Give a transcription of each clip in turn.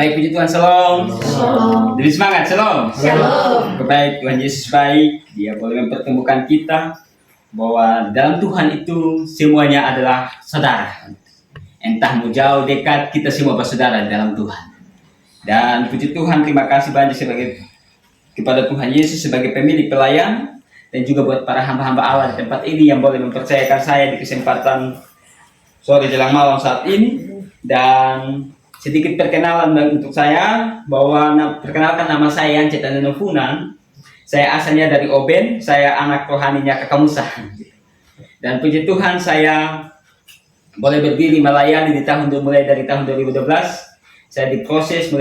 Baik, puji Tuhan, shalom. Shalom. Lebih semangat, shalom. Shalom. Baik, Tuhan Yesus baik. Dia boleh mempertemukan kita bahwa dalam Tuhan itu semuanya adalah saudara. Entah mau jauh, dekat, kita semua bersaudara dalam Tuhan. Dan puji Tuhan, terima kasih banyak kepada Tuhan Yesus sebagai pemilik pelayan, dan juga buat para hamba-hamba Allah di tempat ini yang boleh mempercayakan saya di kesempatan sore jelang malam saat ini. Dan sedikit perkenalan untuk saya, bahwa perkenalkan, nama saya Yance Tanenofunan. Saya asalnya dari Oben, saya anak rohaninya Kakak Musa. Dan puji Tuhan, saya boleh berdiri melayani mulai dari tahun 2012. Saya diproses,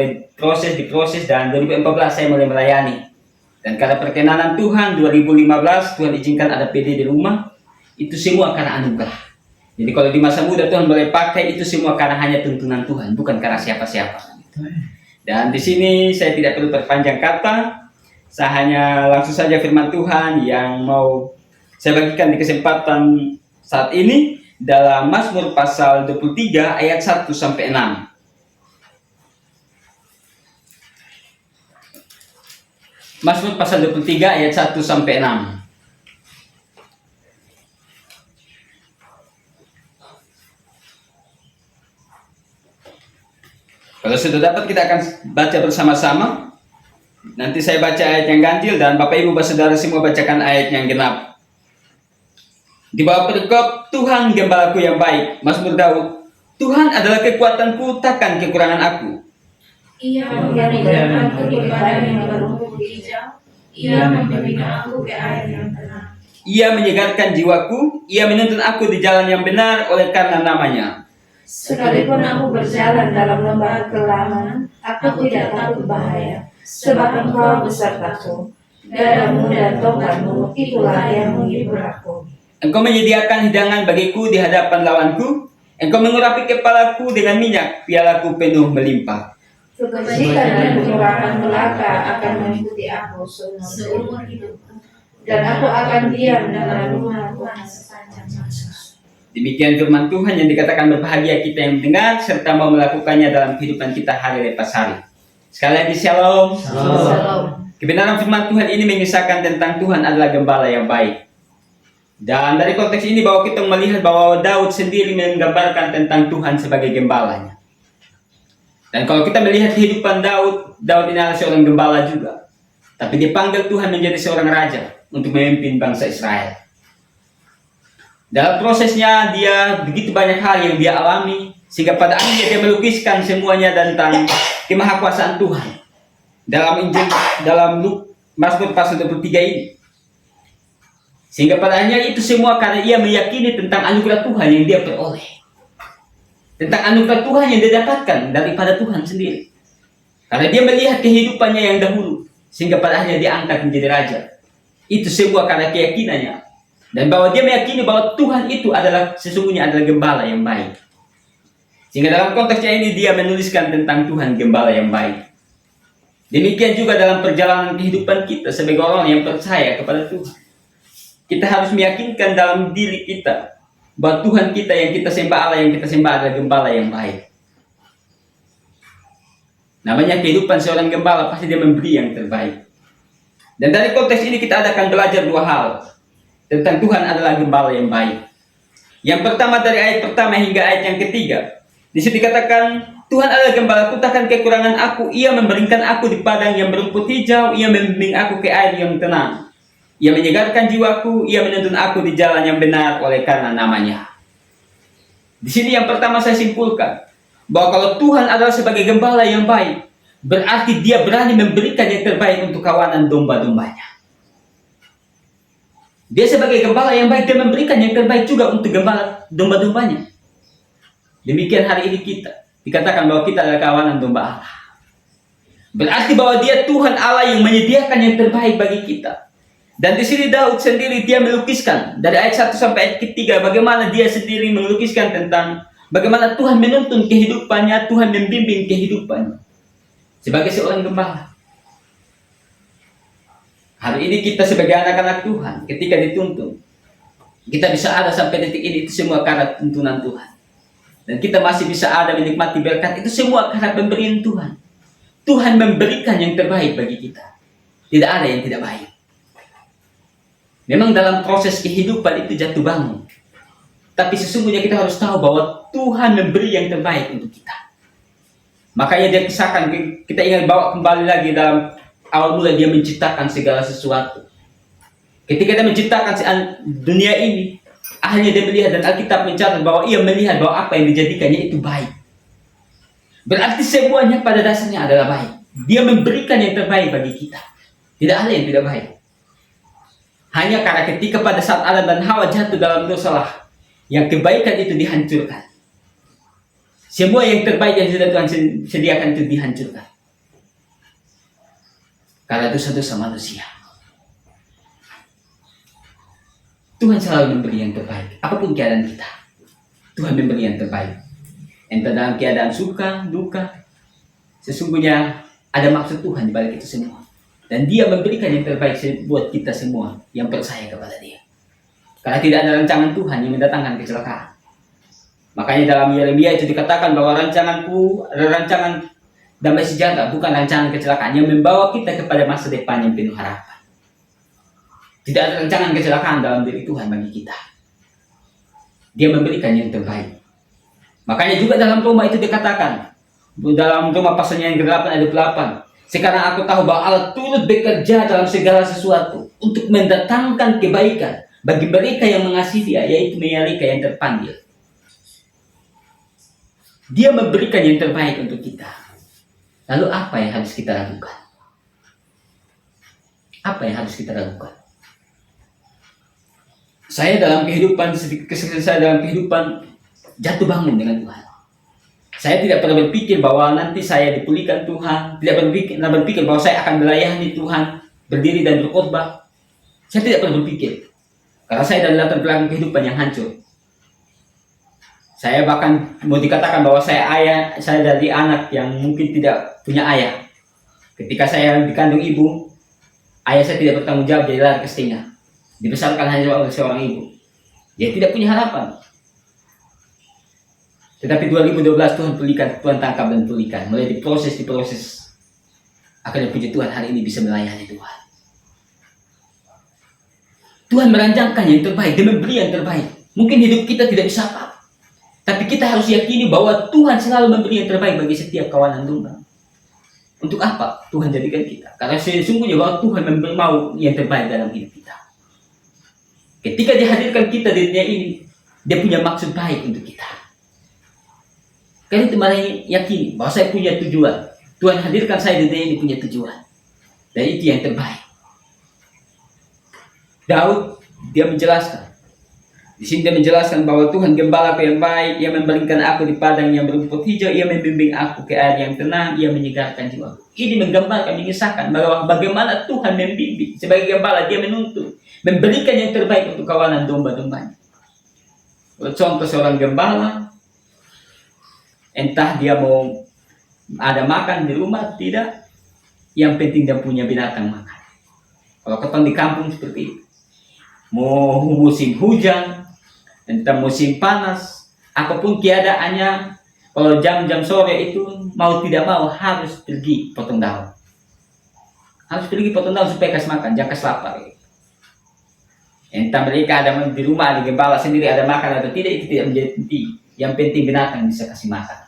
dan 2014 saya mulai melayani. Dan karena perkenanan Tuhan, 2015 Tuhan izinkan ada PD di rumah. Itu semua karena anugerah. Jadi kalau di masa muda Tuhan boleh pakai, itu semua karena hanya tuntunan Tuhan, bukan karena siapa-siapa. Dan di sini saya tidak perlu berpanjang kata, saya hanya langsung saja firman Tuhan yang mau saya bagikan di kesempatan saat ini dalam Mazmur pasal 23 ayat 1 sampai 6. Mazmur pasal 23 ayat 1 sampai 6. Kalau sudah dapat, kita akan baca bersama-sama. Nanti saya baca ayat yang ganjil dan Bapak Ibu saudara semua bacakan ayat yang genap. Di bawah perikop, Tuhan gembalaku yang baik. Mazmur Daud. Tuhan adalah kekuatanku, takkan kekurangan aku. Ia membiarkan aku di padang yang berumput hijau. Ia membimbing aku ke air yang tenang. Ia menyegarkan jiwaku. Ia menuntun aku di jalan yang benar oleh karena namanya. Sekalipun aku berjalan dalam lembah kelaman, aku tidak takut bahaya, sebab Engkau besertaku. Gadamu dan tongkatmu itulah yang menghibur aku. Engkau menyediakan hidangan bagiku di hadapan lawanku. Engkau mengurapi kepalaku dengan minyak, pialaku penuh melimpah. Kebajikan dan kemurahan belaka akan mengikuti aku seumur hidupku, dan aku akan diam dalam rumah Tuhan sepanjang masa. Demikian firman Tuhan yang dikatakan berbahagia kita yang mendengar serta mau melakukannya dalam kehidupan kita hari lepas hari. Sekali lagi shalom. Shalom. Kebenaran firman Tuhan ini mengisahkan tentang Tuhan adalah gembala yang baik. Dan dari konteks ini bahwa kita melihat bahwa Daud sendiri menggambarkan tentang Tuhan sebagai gembalanya. Dan kalau kita melihat kehidupan Daud ini adalah seorang gembala juga. Tapi dipanggil Tuhan menjadi seorang raja untuk memimpin bangsa Israel. Dalam prosesnya dia begitu banyak hal yang dia alami, sehingga pada akhirnya dia melukiskan semuanya tentang kemahakuasaan Tuhan dalam Mazmur pasal 23 ini. Sehingga pada akhirnya itu semua karena ia meyakini tentang anugerah Tuhan yang dia peroleh, tentang anugerah Tuhan yang dia dapatkan daripada Tuhan sendiri. Karena dia melihat kehidupannya yang dahulu, sehingga pada akhirnya dia angkat menjadi raja. Itu semua karena keyakinannya. Dan bahwa dia meyakini bahwa Tuhan itu sesungguhnya adalah gembala yang baik. Sehingga dalam konteksnya ini dia menuliskan tentang Tuhan gembala yang baik. Demikian juga dalam perjalanan kehidupan kita sebagai orang yang percaya kepada Tuhan. Kita harus meyakinkan dalam diri kita bahwa Tuhan kita yang kita sembah, Allah yang kita sembah adalah gembala yang baik. Namanya kehidupan seorang gembala, pasti dia memberi yang terbaik. Dan dari konteks ini kita akan belajar dua hal tentang Tuhan adalah gembala yang baik. Yang pertama dari ayat pertama hingga ayat yang ketiga. Di situ dikatakan, Tuhan adalah gembalaku, takkan kekurangan aku. Ia membaringkan aku di padang yang berumput hijau. Ia membimbing aku ke air yang tenang. Ia menyegarkan jiwaku. Ia menuntun aku di jalan yang benar oleh karena namanya. Di sini yang pertama saya simpulkan bahwa kalau Tuhan adalah sebagai gembala yang baik, berarti dia berani memberikan yang terbaik untuk kawanan domba-dombanya. Dia sebagai gembala yang baik, dia memberikan yang terbaik juga untuk gembala domba-dombanya. Demikian hari ini kita dikatakan bahwa kita adalah kawanan domba Allah. Berarti bahwa dia Tuhan Allah yang menyediakan yang terbaik bagi kita. Dan di sini Daud sendiri dia melukiskan dari ayat 1 sampai ayat ketiga bagaimana dia sendiri melukiskan tentang bagaimana Tuhan menuntun kehidupannya, Tuhan membimbing kehidupannya sebagai seorang gembala. Hari ini kita sebagai anak-anak Tuhan, ketika dituntun, kita bisa ada sampai detik ini, itu semua karena tuntunan Tuhan. Dan kita masih bisa ada menikmati berkat, itu semua karena pemberian Tuhan. Tuhan memberikan yang terbaik bagi kita. Tidak ada yang tidak baik. Memang dalam proses kehidupan itu jatuh bangun. Tapi sesungguhnya kita harus tahu bahwa Tuhan memberi yang terbaik untuk kita. Makanya dia kisahkan, kita ingat bawa kembali lagi dalam awal mula dia menciptakan segala sesuatu. Ketika dia menciptakan dunia ini, akhirnya dia melihat dan Alkitab mencatat bahwa ia melihat bahwa apa yang dijadikannya itu baik. Berarti semuanya pada dasarnya adalah baik. Dia memberikan yang terbaik bagi kita. Tidak ada yang tidak baik. Hanya karena ketika pada saat Adam dan Hawa jatuh dalam dosa lah, yang kebaikan itu dihancurkan. Semua yang terbaik yang sudah Tuhan sediakan itu dihancurkan. Karena dosa-dosa manusia. Tuhan selalu memberi yang terbaik. Apapun keadaan kita, Tuhan memberi yang terbaik. Entah dalam keadaan suka, duka, sesungguhnya ada maksud Tuhan di balik itu semua. Dan dia memberikan yang terbaik buat kita semua yang percaya kepada dia. Karena tidak ada rancangan Tuhan yang mendatangkan kecelakaan. Makanya dalam Yeremia itu dikatakan bahwa rancanganku adalah rancangan damai sejahtera, bukan rancangan kecelakaan yang membawa kita kepada masa depan yang penuh harapan. Tidak ada rancangan kecelakaan dalam diri Tuhan bagi kita. Dia memberikan yang terbaik. Makanya juga dalam Roma itu dikatakan, dalam Roma pasalnya yang ke-8 ayat 8, sekarang aku tahu bahwa Allah turut bekerja dalam segala sesuatu untuk mendatangkan kebaikan bagi mereka yang mengasihi Dia, yaitu mereka yang terpanggil. Dia memberikan yang terbaik untuk kita. Lalu apa yang harus kita lakukan? Apa yang harus kita lakukan? Saya dalam kehidupan jatuh bangun dengan Tuhan. Saya tidak pernah berpikir bahwa nanti saya dipulihkan Tuhan. Tidak pernah berpikir bahwa saya akan melayani Tuhan, berdiri dan berkhotbah. Saya tidak pernah berpikir. Karena saya dari latar belakang kehidupan yang hancur. Saya bahkan mau dikatakan bahwa saya dari anak yang mungkin tidak punya ayah. Ketika saya dikandung ibu, ayah saya tidak bertanggung jawab, jadi lari ke setengah. Dibesarkan hanya oleh seorang ibu. Dia tidak punya harapan. Tetapi 2012 Tuhan tangkap dan pulihkan. Mulai diproses. Akhirnya puji Tuhan hari ini bisa melayani Tuhan. Tuhan merancangkan yang terbaik, Dia memberi yang terbaik. Mungkin hidup kita tidak bisa apa, tapi kita harus yakini bahwa Tuhan selalu memberi yang terbaik bagi setiap kawanan domba. Untuk apa Tuhan jadikan kita? Karena sesungguhnya bahwa Tuhan mau yang terbaik dalam hidup kita. Ketika Dia hadirkan kita di dunia ini, Dia punya maksud baik untuk kita. Karena itu malah yakini bahwa saya punya tujuan. Tuhan hadirkan saya di dunia ini punya tujuan. Dan itu yang terbaik. Daud, dia menjelaskan. Di sini dia menjelaskan bahwa Tuhan gembalaku yang baik, Ia membaringkan aku di padang yang berumput hijau, Ia membimbing aku ke air yang tenang, Ia menyegarkan jiwaku. Ini menggambarkan, mengisahkan bahwa bagaimana Tuhan membimbing. Sebagai gembala, Dia menuntun, memberikan yang terbaik untuk kawanan domba-dombanya. Contoh seorang gembala, entah dia mau ada makan di rumah, tidak. Yang penting dia punya binatang makan. Kalau ketemu di kampung seperti itu, mau musim hujan, entah musim panas, apapun keadaannya, kalau jam-jam sore itu mau tidak mau harus pergi potong daun. Harus pergi potong daun supaya kasih makan, jangan kasih lapar. Entah mereka ada di rumah, ada gembala sendiri, ada makan atau tidak, itu tidak menjadi penting. Yang penting binatang bisa kasih makan.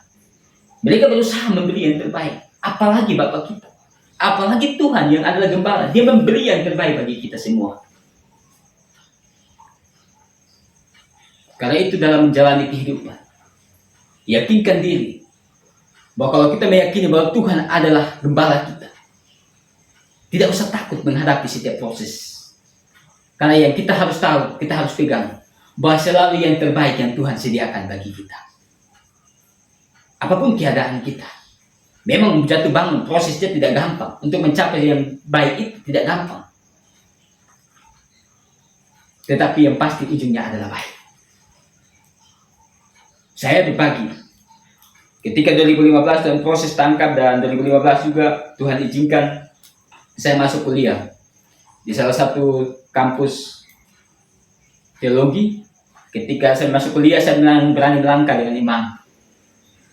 Mereka berusaha memberi yang terbaik. Apalagi Bapak kita. Apalagi Tuhan yang adalah gembala. Dia memberi yang terbaik bagi kita semua. Karena itu dalam menjalani kehidupan, yakinkan diri bahwa kalau kita meyakini bahwa Tuhan adalah gembala kita, tidak usah takut menghadapi setiap proses. Karena yang kita harus tahu, kita harus pegang bahwa selalu yang terbaik yang Tuhan sediakan bagi kita. Apapun keadaan kita, memang jatuh bangun, prosesnya tidak gampang. Untuk mencapai yang baik itu tidak gampang. Tetapi yang pasti ujungnya adalah baik. Saya berbagi, ketika 2015 dan proses tangkap dan 2015 juga Tuhan izinkan saya masuk kuliah di salah satu kampus teologi. Ketika saya masuk kuliah, saya berani melangkah dengan iman.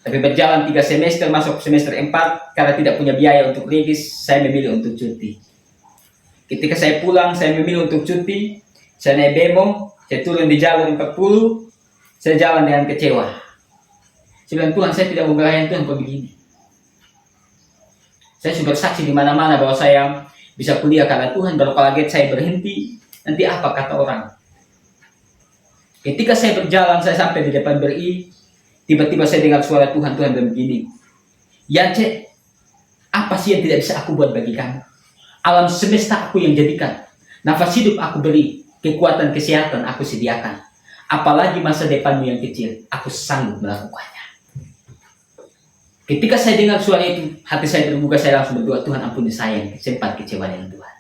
Tapi berjalan 3 semester, masuk semester 4, karena tidak punya biaya untuk rigis, saya memilih untuk cuti. Ketika saya pulang, saya memilih untuk cuti. Saya naik bemo, saya turun di jalur 40, saya jalan dengan kecewa. Saya bilang, Tuhan, saya tidak mau melayani Tuhan kok begini. Saya sudah bersaksi di mana-mana bahwa saya bisa kuliah karena Tuhan, baru kaget saya berhenti, nanti apa kata orang. Ketika saya berjalan, saya sampai di depan BRI, tiba-tiba saya dengar suara Tuhan bilang begini, Yance, apa sih yang tidak bisa aku buat bagi kamu? Alam semesta aku yang jadikan, nafas hidup aku beri, kekuatan kesehatan aku sediakan. Apalagi masa depanmu yang kecil, aku sanggup melakukannya. Ketika saya dengar suara itu, hati saya terbuka, saya langsung berdoa, Tuhan ampuni saya yang sempat kecewa dengan Tuhan.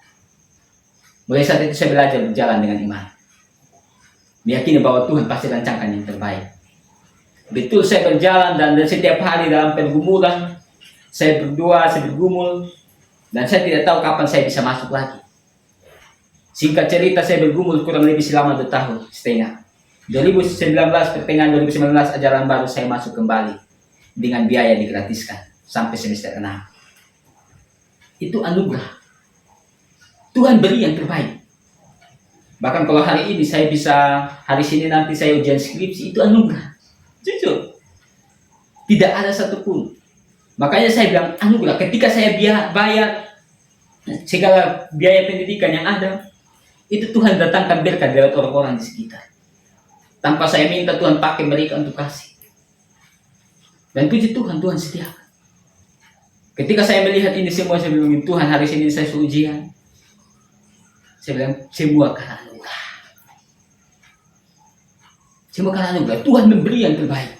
Mulai saat itu saya belajar berjalan dengan iman, meyakini bahwa Tuhan pasti rancangkan yang terbaik. Betul, saya berjalan dan setiap hari dalam pergumulan, saya berdoa, saya bergumul, dan saya tidak tahu kapan saya bisa masuk lagi. Singkat cerita, saya bergumul kurang lebih selama 2 tahun setengah. 2019, pertengahan 2019, ajaran baru saya masuk kembali dengan biaya digratiskan sampai semester 6. Itu anugerah. Tuhan beri yang terbaik. Bahkan kalau hari ini saya bisa, hari Senin nanti saya ujian skripsi, itu anugerah. Jujur, tidak ada satupun. Makanya saya bilang anugerah. Ketika saya bayar segala biaya pendidikan yang ada, itu Tuhan datangkan berkat dari orang-orang di sekitar. Tanpa saya minta, Tuhan pakai mereka untuk kasih. Dan puji Tuhan, Tuhan sediakan. Ketika saya melihat ini semua, saya bilang, Tuhan, hari Senin saya ujian. Saya bilang, semua karena anugerah. Semua karena anugerah. Tuhan memberi yang terbaik.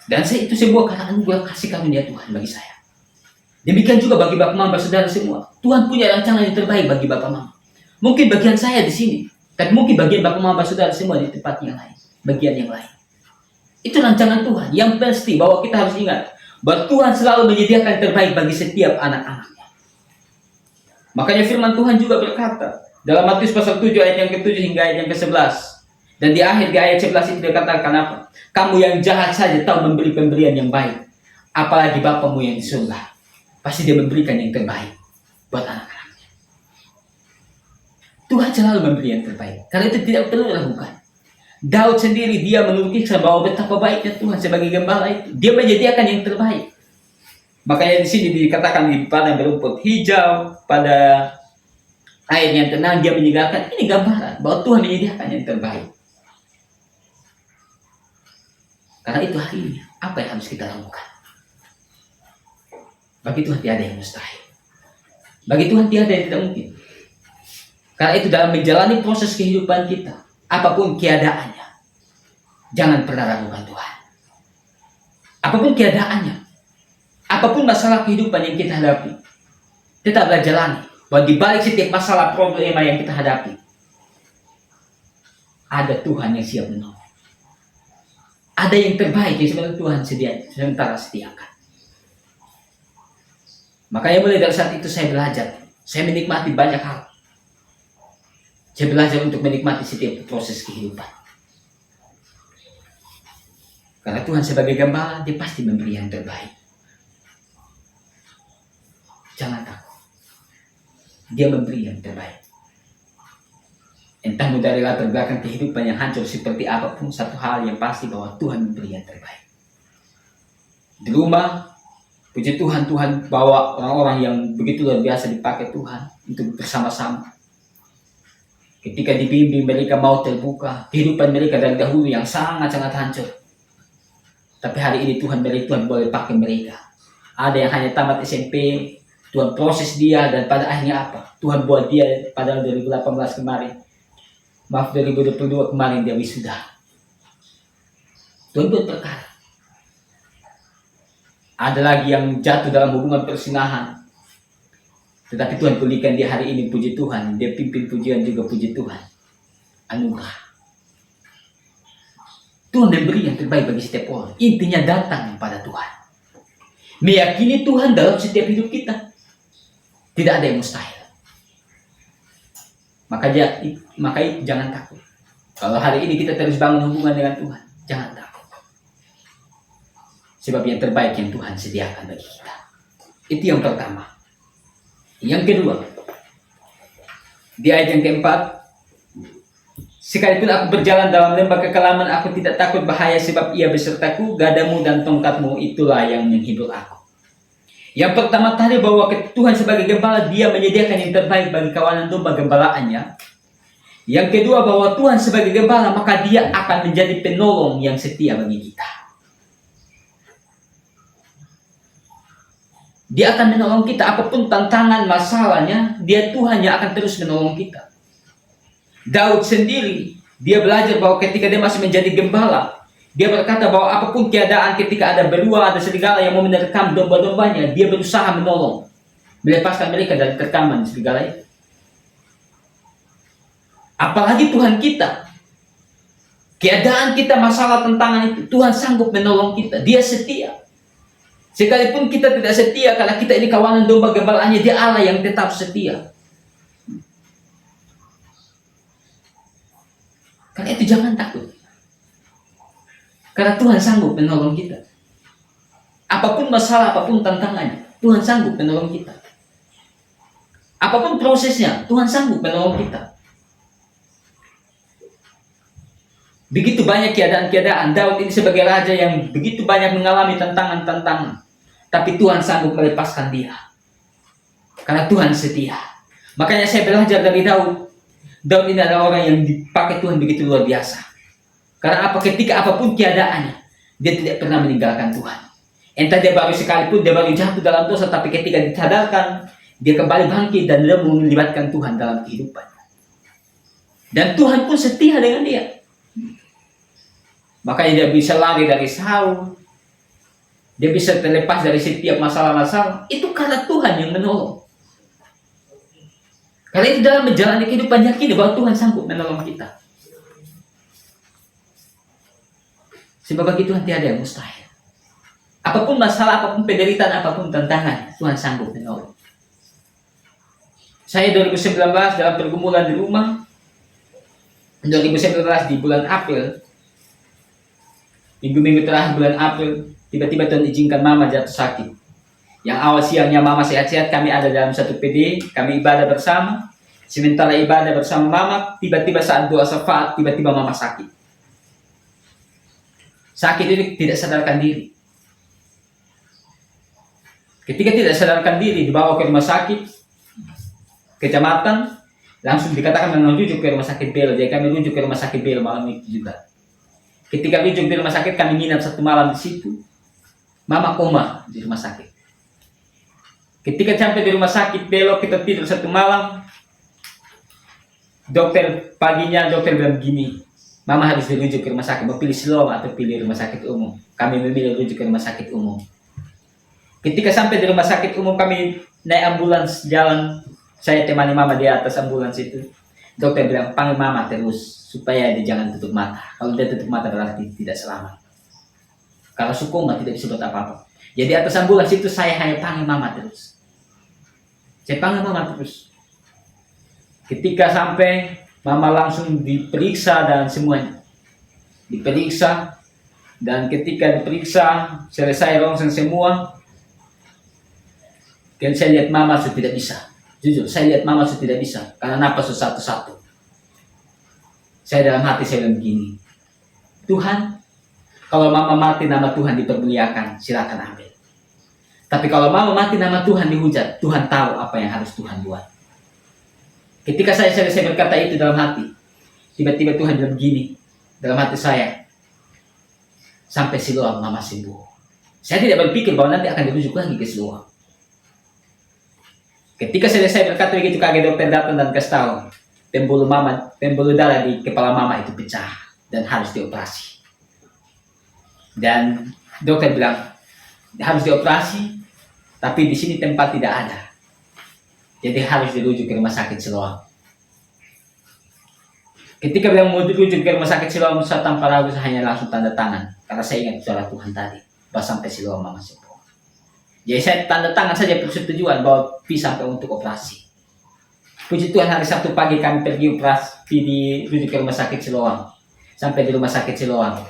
Dan itu semua karena anugerah kasih karunia Tuhan bagi saya. Demikian juga bagi Bapak Mama, saudara semua. Tuhan punya rancangan yang terbaik bagi Bapak Mama. Mungkin bagian saya di sini, tapi mungkin bagian Bapak Mama, saudara semua di tempat yang lain, bagian yang lain. Itu rancangan Tuhan. Yang pasti bahwa kita harus ingat bahwa Tuhan selalu menyediakan yang terbaik bagi setiap anak-anaknya. Makanya firman Tuhan juga berkata dalam Matius pasal 7 ayat yang ke-7 hingga ayat yang ke-11. Dan di akhir di ayat 11 itu dikatakan apa? Kamu yang jahat saja tahu memberi pemberian yang baik. Apalagi Bapamu yang di surga. Pasti dia memberikan yang terbaik buat anak-anaknya. Tuhan selalu memberi yang terbaik. Karena itu tidak perlu dilakukan. Daud sendiri dia melukiskan bahwa betapa baiknya Tuhan sebagai gembala itu. Dia menyediakan yang terbaik. Makanya di sini dikatakan di padang berumput hijau, pada air yang tenang dia menyegarkan. Ini gambaran bahwa Tuhan menyediakan yang terbaik. Karena itu hari ini, apa yang harus kita lakukan? Bagi Tuhan tiada yang mustahil. Bagi Tuhan tiada yang tidak mungkin. Karena itu dalam menjalani proses kehidupan kita, apapun keadaannya, jangan pernah ragukan Tuhan. Apapun keadaannya, apapun masalah kehidupan yang kita hadapi, tetaplah jalani. Bahwa di balik setiap masalah problema yang kita hadapi, ada Tuhan yang siap menolong. Ada yang terbaik yang sebenarnya Tuhan sementara sediakan. Makanya mulai dari saat itu saya belajar. Saya menikmati banyak hal. Saya belajar untuk menikmati setiap proses kehidupan. Karena Tuhan sebagai gembala, dia pasti memberi yang terbaik. Jangan takut. Dia memberi yang terbaik. Entah dari latar belakang kehidupan yang hancur seperti apapun, satu hal yang pasti bahwa Tuhan memberi yang terbaik. Di rumah, puji Tuhan, Tuhan bawa orang-orang yang begitu luar biasa dipakai Tuhan untuk bersama-sama. Ketika dibimbing mereka mau terbuka, kehidupan mereka dari dahulu yang sangat-sangat hancur. Tapi hari ini Tuhan boleh pakai mereka. Ada yang hanya tamat SMP, Tuhan proses dia dan pada akhirnya apa? Tuhan buat dia pada 2018 kemarin. 2022 kemarin dia wisuda. Tuhan buat perkara. Ada lagi yang jatuh dalam hubungan persinahan. Tetapi Tuhan pulihkan dia hari ini, puji Tuhan. Dia pimpin pujian juga, puji Tuhan. Anugerah. Tuhan memberi yang terbaik bagi setiap orang. Intinya datang pada Tuhan. Meyakini Tuhan dalam setiap hidup kita. Tidak ada yang mustahil. Maka jangan takut. Kalau hari ini kita terus bangun hubungan dengan Tuhan, jangan takut. Sebab yang terbaik yang Tuhan sediakan bagi kita. Itu yang pertama. Yang kedua, di ayat yang keempat, sekalipun aku berjalan dalam lembah kekelaman, aku tidak takut bahaya sebab ia besertaku, gadamu dan tongkatmu itulah yang menghibur aku. Yang pertama tadi bahwa Tuhan sebagai gembala, dia menyediakan yang terbaik bagi kawanan domba gembalaannya. Yang kedua bahwa Tuhan sebagai gembala, maka dia akan menjadi penolong yang setia bagi kita. Dia akan menolong kita apapun tantangan masalahnya, dia Tuhan yang akan terus menolong kita. Daud sendiri, dia belajar bahwa ketika dia masih menjadi gembala, dia berkata bahwa apapun keadaan ketika ada beruang, ada serigala yang mau menerkam domba-dombanya, dia berusaha menolong, melepaskan mereka dari terkaman serigala itu. Apalagi Tuhan kita, keadaan kita, masalah, tantangan itu, Tuhan sanggup menolong kita, dia setia. Sekalipun kita tidak setia, karena kita ini kawanan domba gembalaannya, dia Allah yang tetap setia. Karena itu jangan takut. Karena Tuhan sanggup menolong kita. Apapun masalah, apapun tantangannya, Tuhan sanggup menolong kita. Apapun prosesnya, Tuhan sanggup menolong kita. Begitu banyak keadaan-keadaan, Daud ini sebagai raja yang begitu banyak mengalami tantangan-tantangan. Tapi Tuhan sanggup melepaskan dia. Karena Tuhan setia. Makanya saya belajar dari Daud. Daud ini adalah orang yang dipakai Tuhan begitu luar biasa. Karena apa? Ketika apapun keadaannya, dia tidak pernah meninggalkan Tuhan. Entah dia baru sekalipun, dia baru jatuh dalam dosa, tapi ketika disadarkan, dia kembali bangkit dan dia melibatkan Tuhan dalam kehidupannya. Dan Tuhan pun setia dengan dia. Makanya dia bisa lari dari Saul. Dia bisa terlepas dari setiap masalah-masalah. Itu karena Tuhan yang menolong. Karena itu dalam menjalani kehidupan yakin bahwa Tuhan sanggup menolong kita. Sebab bagi Tuhan tiada yang mustahil. Apapun masalah, apapun penderitaan, apapun tantangan, Tuhan sanggup menolong. Saya 2019 dalam pergumulan di rumah, 2019 di bulan April, minggu-minggu terakhir bulan April, tiba-tiba Tuhan izinkan mama jatuh sakit. Yang awal siangnya mama sehat-sehat, kami ada dalam satu PD, kami ibadah bersama. Sementara ibadah bersama mama, tiba-tiba saat doa syafaat, tiba-tiba mama sakit. Sakit ini tidak sadarkan diri. Ketika tidak sadarkan diri, dibawa ke rumah sakit, kecamatan, langsung dikatakan menuju ke rumah sakit Belo. Jadi kami rujuk ke rumah sakit Belo malam itu juga. Ketika rujuk di rumah sakit, kami nginap satu malam di situ. Mama koma di rumah sakit. Ketika sampai di rumah sakit Belo, kita tidur satu malam. Paginya dokter bilang gini, mama harus dirujuk ke rumah sakit. Mau pilih Siloam atau pilih rumah sakit umum? Kami memilih rujuk ke rumah sakit umum. Ketika sampai di rumah sakit umum, kami naik ambulans jalan. Saya temani mama di atas ambulans itu. Dokter bilang, panggil mama terus supaya dia jangan tutup mata. Kalau dia tutup mata berarti tidak selamat. Kalau sukoma tidak bisa buat apa-apa. Jadi atas ambulans itu saya hanya panggil mama terus. Saya panggil mama terus. Ketika sampai, mama langsung diperiksa dan semuanya. Diperiksa. Dan ketika diperiksa, selesai ronsen semua. Dan saya lihat mama sudah tidak bisa. Jujur, saya lihat mama sudah tidak bisa. Karena napas satu-satu. Saya dalam hati saya bilang begini. Tuhan, kalau mama mati nama Tuhan dipermuliakan, silakan ambil. Tapi kalau mama mati nama Tuhan dihujat, Tuhan tahu apa yang harus Tuhan buat. Ketika saya selesai berkata itu dalam hati, tiba-tiba Tuhan bilang begini dalam hati saya, sampai Siloam mama sembuh. Saya tidak berpikir bahwa nanti akan dirujuk lagi ke Siloam. Ketika selesai berkata begitu, kaget dokter datang dan kasih tahu, pembuluh darah di kepala mama itu pecah dan harus dioperasi. Dan dokter bilang harus dioperasi, tapi di sini tempat tidak ada. Jadi harus dirujuk ke rumah sakit Siloam. Ketika bilang mau dirujuk ke rumah sakit Siloam, saya tanpa ragu saya hanya langsung tanda tangan. Karena saya ingat suara Tuhan tadi, bahwa sampai Siloam mama sembuh. Jadi saya tanda tangan saja persetujuan bahwa bisa sampai untuk operasi. Puji Tuhan, hari Sabtu pagi kami pergi operasi, dirujuk ke rumah sakit Siloam. Sampai di rumah sakit Siloam,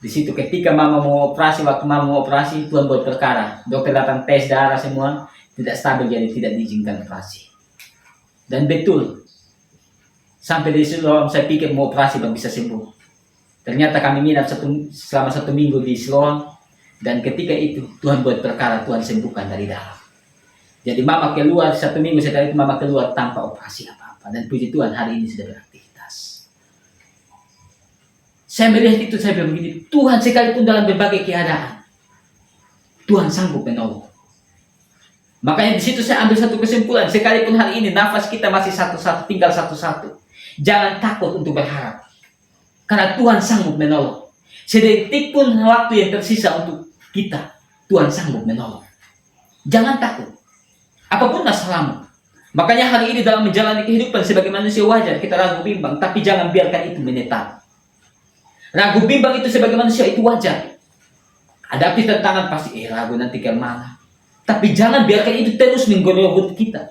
Di situ ketika mama mau operasi, waktu mama mau operasi, Tuhan buat perkara. Dokter datang tes darah semua, tidak stabil, jadi tidak diizinkan operasi. Dan betul, sampai di Siloam saya pikir mau operasi bang bisa sembuh. Ternyata kami minat selama 1 minggu di Siloam, dan ketika itu Tuhan buat perkara, Tuhan sembuhkan dari dalam. Jadi mama keluar 1 minggu setelah itu, mama keluar tanpa operasi apa-apa, dan puji Tuhan hari ini sudah beraktivitas. Saya melihat itu, saya bilang begini, Tuhan sekalipun dalam berbagai keadaan, Tuhan sanggup menolong. Makanya di situ saya ambil satu kesimpulan, sekalipun hari ini nafas kita masih satu-satu, tinggal satu-satu, jangan takut untuk berharap, karena Tuhan sanggup menolong. Sedetik pun waktu yang tersisa untuk kita, Tuhan sanggup menolong. Jangan takut, apapun masalahmu. Makanya hari ini dalam menjalani kehidupan sebagai manusia wajar kita ragu bimbang, tapi jangan biarkan itu menetap. Ragu bimbang itu sebagai manusia itu wajar. Hadapi tantangan pasti ragu nanti kemana. Tapi jangan biarkan itu terus menggerogoti kita,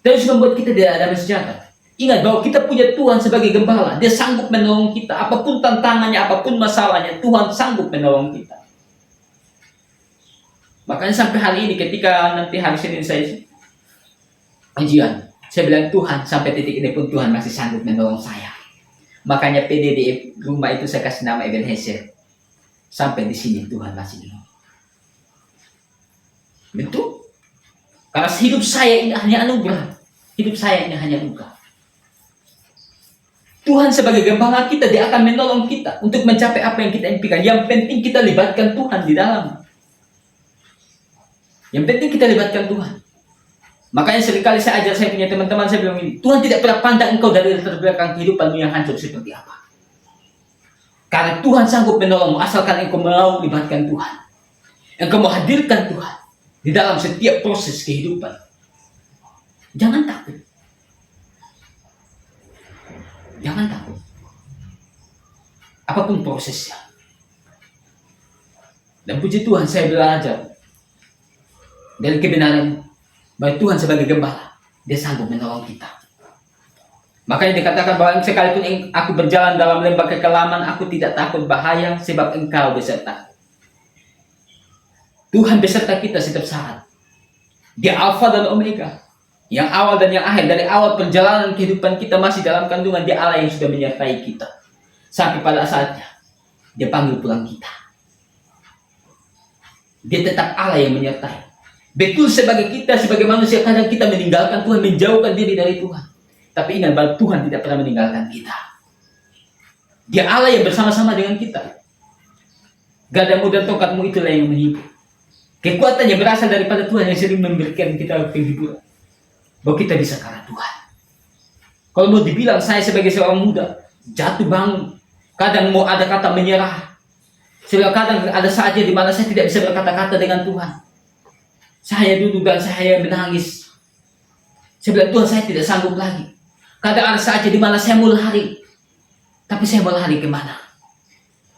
terus membuat kita tidak ada sejahtera. Ingat bahwa kita punya Tuhan sebagai gembala. Dia sanggup menolong kita. Apapun tantangannya, apapun masalahnya, Tuhan sanggup menolong kita. Makanya sampai hari ini ketika nanti hari Senin saya ujian, saya bilang Tuhan, sampai titik ini pun Tuhan masih sanggup menolong saya. Makanya PD di rumah itu saya kasih nama Ebenezer. Sampai di sini Tuhan masih menolong. Betul? Karena hidup saya ini hanya anugerah. Hidup saya ini hanya anugerah. Tuhan sebagai gembala kita, dia akan menolong kita untuk mencapai apa yang kita impikan. Yang penting kita libatkan Tuhan di dalam. Yang penting kita libatkan Tuhan. Makanya seringkali saya ajar saya punya teman-teman, saya bilang ini, Tuhan tidak pernah pandang engkau dari latar belakang kehidupanmu yang hancur seperti apa. Karena Tuhan sanggup menolongmu asalkan engkau mau libatkan Tuhan. Engkau mau hadirkan Tuhan di dalam setiap proses kehidupan. Jangan takut. Jangan takut. Apapun prosesnya. Dan puji Tuhan saya belajar dari kebenaran bahwa Tuhan sebagai gembala, dia sanggup menolong kita. Makanya dikatakan bahwa sekalipun aku berjalan dalam lembah kekelaman, aku tidak takut bahaya sebab engkau beserta. Tuhan beserta kita setiap saat. Dia Alfa dan Omega, yang awal dan yang akhir. Dari awal perjalanan kehidupan kita masih dalam kandungan, dia Allah yang sudah menyertai kita. Sampai pada saatnya, dia panggil pulang kita. Dia tetap Allah yang menyertai. Betul sebagai kita, sebagai manusia, kadang kita meninggalkan Tuhan, menjauhkan diri dari Tuhan. Tapi ingat bahwa Tuhan tidak pernah meninggalkan kita. Dia Allah yang bersama-sama dengan kita. Gadamu dan tongkatmu itulah yang menghibur. Kekuatannya berasal daripada Tuhan yang sering memberikan kita penghiburan. Bahwa kita bisa karena Tuhan. Kalau mau dibilang saya sebagai seorang muda, jatuh bangun. Kadang mau ada kata menyerah. Sehingga kadang ada saatnya di mana saya tidak bisa berkata-kata dengan Tuhan. Saya duduk dan saya menangis. Saya bilang, Tuhan, saya tidak sanggup lagi. Kadang ada saatnya di mana saya mau lari. Tapi saya mau lari kemana?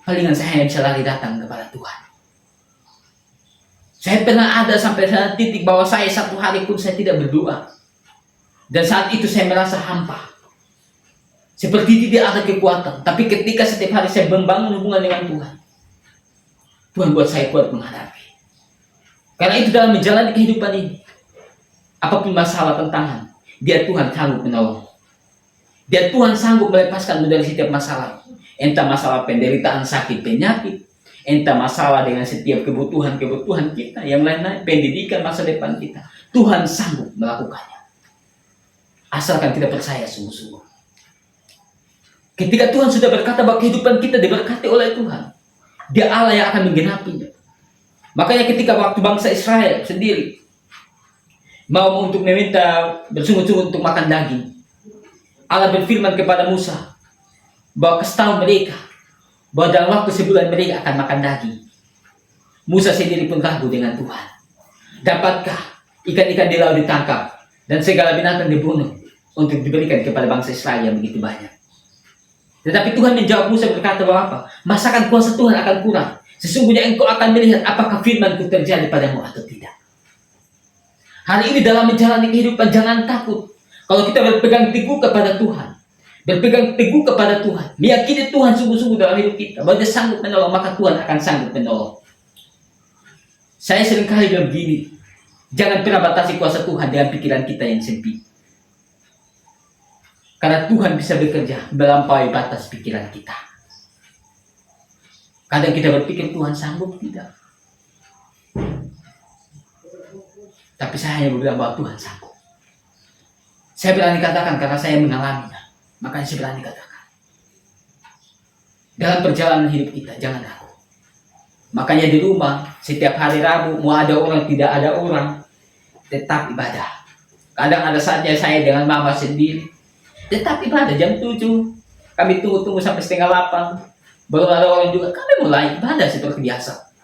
Palingan saya hanya bisa lari datang kepada Tuhan. Saya pernah ada sampai titik bahwa saya satu hari pun saya tidak berdoa. Dan saat itu saya merasa hampa. Seperti tidak ada kekuatan. Tapi ketika setiap hari saya membangun hubungan dengan Tuhan, Tuhan buat saya kuat menghadapi. Karena itu dalam menjalani kehidupan ini, apapun masalah tantangan, dia Tuhan sanggup menolong. Dia Tuhan sanggup melepaskanmu dari setiap masalah. Entah masalah penderitaan, sakit, penyakit. Entah masalah dengan setiap kebutuhan kita. Yang lain-lain, pendidikan, masa depan kita. Tuhan sanggup melakukannya. Asalkan kita percaya sungguh-sungguh. Ketika Tuhan sudah berkata bahwa kehidupan kita diberkati oleh Tuhan, dia Allah yang akan menggenapinya. Makanya ketika waktu bangsa Israel sendiri mau untuk meminta bersungguh-sungguh untuk makan daging, Allah berfirman kepada Musa bahwa kasih tahu mereka bahwa dalam waktu sebulan mereka akan makan daging. Musa sendiri pun ragu dengan Tuhan. Dapatkah ikan-ikan di laut ditangkap dan segala binatang dibunuh untuk diberikan kepada bangsa Israel yang begitu banyak? Tetapi Tuhan menjawab Musa berkata bahwa apa? Masakan kuasa Tuhan akan kurang. Sesungguhnya engkau akan melihat apakah firman-Ku terjadi padamu atau tidak. Hari ini dalam menjalani kehidupan jangan takut. Kalau kita berpegang teguh kepada Tuhan, berpegang teguh kepada Tuhan, meyakini Tuhan sungguh-sungguh dalam hidup kita, bahwa Dia sanggup menolong, maka Tuhan akan sanggup menolong. Saya seringkali bilang begini, jangan pernah batasi kuasa Tuhan dengan pikiran kita yang sempit. Karena Tuhan bisa bekerja melampaui batas pikiran kita. Kadang kita berpikir Tuhan sanggup, tidak. Tapi saya hanya bilang bahwa Tuhan sanggup. Saya berani katakan karena saya mengalaminya. Makanya saya berani katakan. Dalam perjalanan hidup kita, jangan ragu. Makanya di rumah, setiap hari Rabu, mau ada orang, tidak ada orang, tetap ibadah. Kadang ada saatnya saya dengan mama sendiri, tetap ibadah jam 7. Kami tunggu sampai setengah 8. Baru ada orang juga, kami mulai ibadah seperti biasa.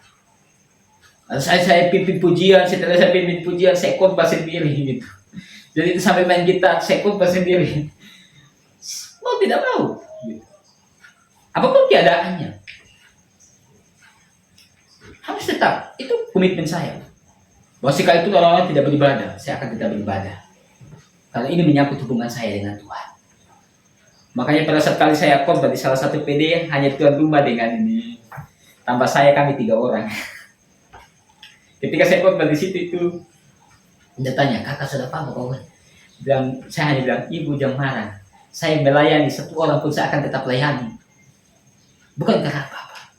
Saya pimpin pujian, setelah saya pimpin pujian, saya khotbah sendiri gitu. Jadi itu sampai main gitar, saya khotbah sendiri. Mau tidak mau. Gitu. Apapun keadaannya. Harus tetap, itu komitmen saya. Bahwa sekali itu orang-orang tidak beribadah, saya akan tetap beribadah. Karena ini menyangkut hubungan saya dengan Tuhan. Makanya pada saat kali saya khotbah di salah satu PD, hanya tuan rumah dengan ini. Tambah saya, kami 3 orang. Ketika saya khotbah di situ itu, dia tanya, kakak sudah apa kawan? Saya hanya bilang, ibu jangan marah. Saya melayani 1 orang pun saya akan tetap layani. Bukan karena apa-apa.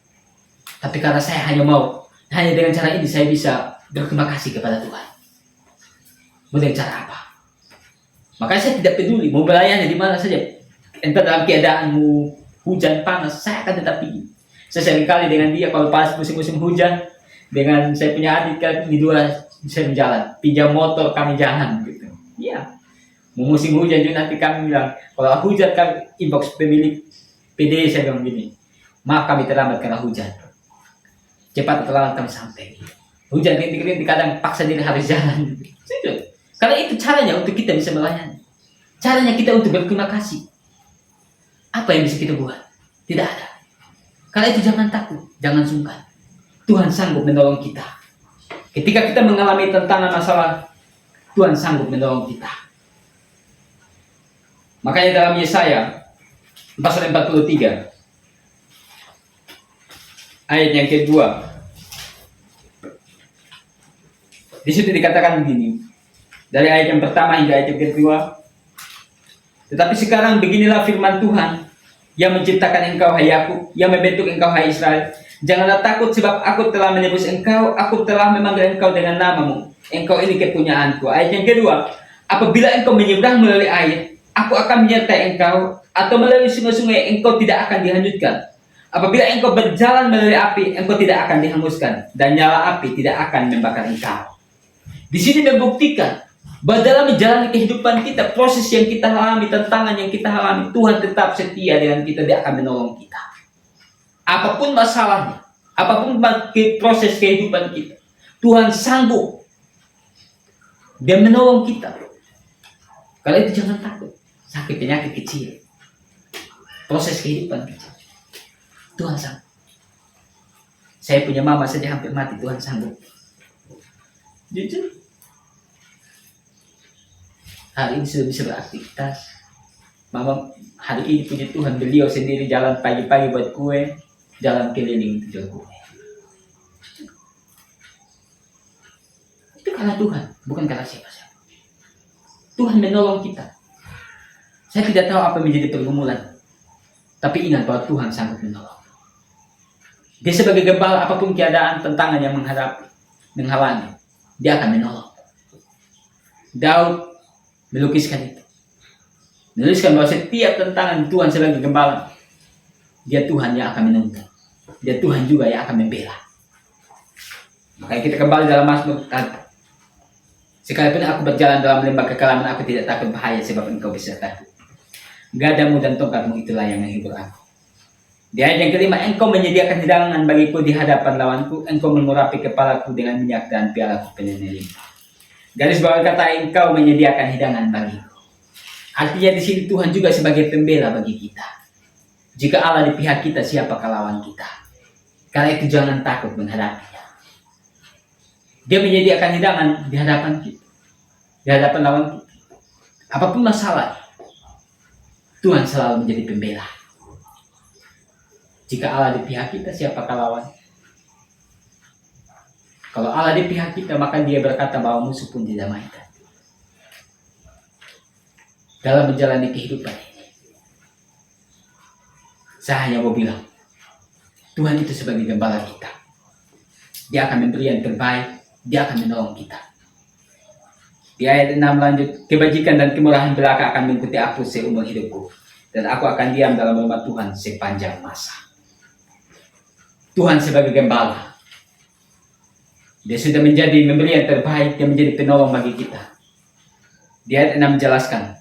Tapi karena saya hanya mau, hanya dengan cara ini saya bisa berterima kasih kepada Tuhan. Mau dengan cara apa? Makanya saya tidak peduli, mau melayani di mana saja. Entah dalam keadaanmu hujan panas, saya akan tetap pergi. Saya seringkali dengan dia kalau pas musim-musim hujan, dengan saya punya adik kan di 2 saya jalan, pinjam motor kami jalan gitu. Iya. Musim hujan juga nanti kami bilang, kalau hujan kami inbox pemilik PD saya bilang gini, maaf kami terlambat karena hujan. Cepat atau lambat kami sampai. Hujan rintik-rintik kadang paksa diri harus jalan. Karena itu caranya untuk kita bisa melayani. Caranya kita untuk berterima kasih. Apa yang bisa kita buat? Tidak ada. Karena itu jangan takut, jangan sungkan. Tuhan sanggup menolong kita. Ketika kita mengalami tantangan masalah, Tuhan sanggup menolong kita. Makanya dalam Yesaya pasal 43 ayat yang kedua, di situ dikatakan begini, dari ayat yang pertama hingga ayat yang kedua. Tetapi sekarang beginilah firman Tuhan yang menciptakan engkau hai Yakub, yang membentuk engkau hai Israel. Janganlah takut sebab aku telah menebus engkau, aku telah memanggil engkau dengan namamu. Engkau ini kepunyaanku. Ayat yang kedua, apabila engkau menyeberang melalui air, aku akan menyertai engkau, atau melalui sungai-sungai engkau tidak akan dihanyutkan. Apabila engkau berjalan melalui api, engkau tidak akan dihanguskan, dan nyala api tidak akan membakar engkau. Di sini membuktikan bahwa dalam menjalani kehidupan kita, proses yang kita alami, tantangan yang kita alami, Tuhan tetap setia dengan kita, Dia akan menolong kita. Apapun masalahnya, apapun proses kehidupan kita, Tuhan sanggup. Dia menolong kita. Kalau itu jangan takut. Sakit penyakit kecil, proses kehidupan kita, Tuhan sanggup. Saya punya mama saja hampir mati, Tuhan sanggup. Jujur, hari ini sudah bisa beraktivitas. Mama hari ini puji Tuhan, beliau sendiri jalan pagi-pagi buat kue, jalan keliling jual kue. Itu karena Tuhan, bukan karena siapa-siapa. Tuhan menolong kita. Saya tidak tahu apa menjadi pergumulan, tapi ingat bahwa Tuhan sanggup menolong. Dia sebagai gembala, apapun keadaan tantangan yang menghalangi, Dia akan menolong. Daud melukiskan itu. Menuliskan bahwa setiap tantangan Tuhan sebagai gembala, Dia Tuhan yang akan menuntun. Dia Tuhan juga yang akan membela. Makanya kita kembali dalam Mazmur tadi. Sekalipun aku berjalan dalam lembah kekelaman, aku tidak takut bahaya sebab Engkau besertaku. Gadamu dan tongkatmu itulah yang menghibur aku. Di ayat yang kelima, Engkau menyediakan hidangan bagiku di hadapan lawanku, Engkau mengurapi kepalaku dengan minyak dan pialaku penuh limpah. Garis bawah kata Engkau menyediakan hidangan bagiku. Artinya di sini Tuhan juga sebagai pembela bagi kita. Jika Allah di pihak kita, siapakah lawan kita? Karena itu jangan takut menghadapinya. Dia menyediakan hidangan di hadapan kita, di hadapan lawan kita. Apapun masalah, Tuhan selalu menjadi pembela. Jika Allah di pihak kita, siapakah lawan? Kalau Allah di pihak kita, maka Dia berkata bahwa musuh pun didamaikan. Dalam menjalani kehidupan ini, saya hanya mau bilang, Tuhan itu sebagai gembala kita. Dia akan memberi yang terbaik, Dia akan menolong kita. Di ayat 6 lanjut, kebajikan dan kemurahan belaka akan mengikuti aku seumur hidupku, dan aku akan diam dalam rumah Tuhan sepanjang masa. Tuhan sebagai gembala, Dia sudah menjadi memberi yang terbaik, Dia menjadi penolong bagi kita. Di ayat 6 menjelaskan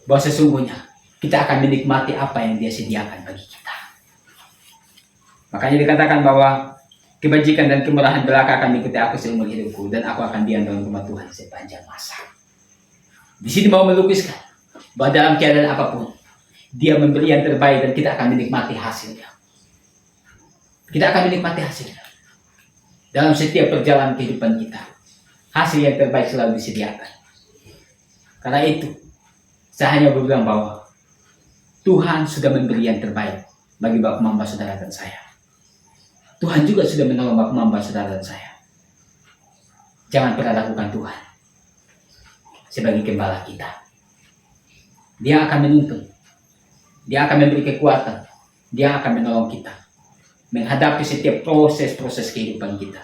bahwa sesungguhnya kita akan menikmati apa yang Dia sediakan bagi kita. Makanya dikatakan bahwa kebajikan dan kemurahan belaka akan mengikuti aku seumur hidupku, dan aku akan diam dalam rumah Tuhan sepanjang masa. Di sini mau melukiskan bahwa dalam keadaan apapun, Dia memberi yang terbaik dan kita akan menikmati hasilnya. Kita akan menikmati hasilnya. Dalam setiap perjalanan kehidupan kita, hasil yang terbaik selalu disediakan. Karena itu, saya hanya berbilang bahwa Tuhan sudah memberi yang terbaik bagi bapak mamba saudara dan saya. Tuhan juga sudah menolong bapak mamba saudara dan saya. Jangan pernah lakukan Tuhan sebagai gembala kita. Dia akan menuntun, Dia akan memberi kekuatan, Dia akan menolong kita menghadapi setiap proses-proses kehidupan kita,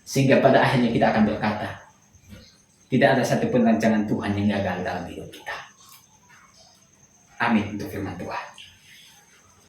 sehingga pada akhirnya kita akan berkata, tidak ada satupun rancangan Tuhan yang gagal dalam hidup kita. Amin untuk firman Tuhan.